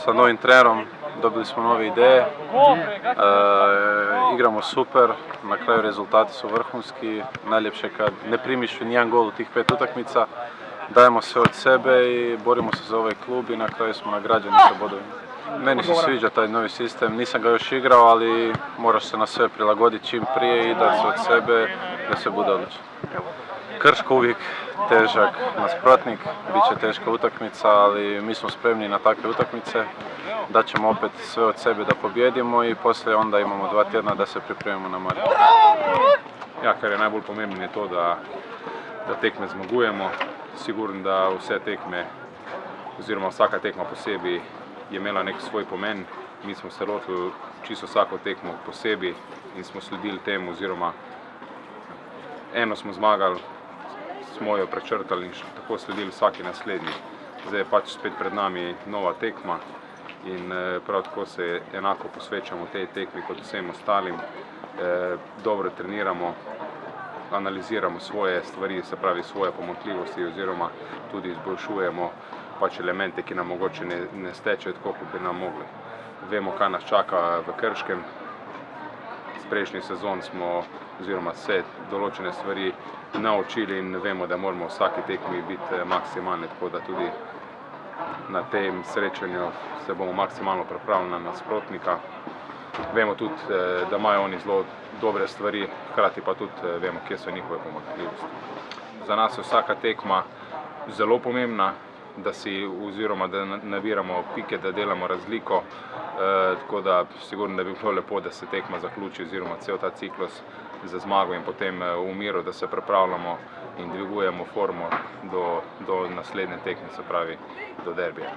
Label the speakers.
Speaker 1: sa novim trenerom, dobili smo nove ideje, igramo super, na kraju rezultati su vrhunski, najljepše kad ne primiš nijedan gol u tih 5 utakmica, dajemo sve od sebe i borimo se za ovaj klub i na kraju smo nagrađeni sa bodovima. Meni se sviđa taj novi sistem, nisam ga još igrao, ali moraš se na sve prilagoditi čim prije i dati sve od sebe da sve bude odlično. Krško uvijek težak nasprotnik, bit će teška utakmica, ali mi smo spremni na takve utakmice. Daćemo opet sve od sebe da pobjedimo i poslije onda imamo 2 tjedna da se pripremimo na Maribor.
Speaker 2: Ja, kar je najbolj pomembno je to, da tekme zmagujemo. Sigurno da vse tekme, oziroma vsaka tekma posebej je imela nek svoj pomen. Mi smo se lotili čisto vsako tekmo posebej in smo sledili temu, oziroma eno smo zmagali, smo jo prečrtali in tako sledili vsaki naslednji. Zdaj je pač spet pred nami nova tekma in prav tako se enako posvečamo tej tekmi kot vsem ostalim. Dobro treniramo, analiziramo svoje stvari, se pravi svoje pomanjkljivosti oziroma tudi izboljšujemo pač elemente, ki nam mogoče ne stečejo tako, kot bi nam mogli. Vemo, kaj nas čaka v Krškem. S prejšnji sezon smo oziroma se določene stvari naučili in vemo, da moramo vsaki tekmi biti maksimalni, tako da tudi na tem srečanju se bomo maksimalno pripravili na nasprotnika. Vemo tudi, da imajo oni zelo dobre stvari, hkrati pa tudi vemo, kje so njihove pomanjkljivosti. Za nas je vsaka tekma zelo pomembna, da nabiramo pike, da delamo razliko, tako da sigurno, da bi bilo lepo, da se tekma zaključi oziroma cel ta ciklus za zmago in potem v miru, da se pripravljamo in dvigujemo formo do naslednje tekme, se pravi do derbija.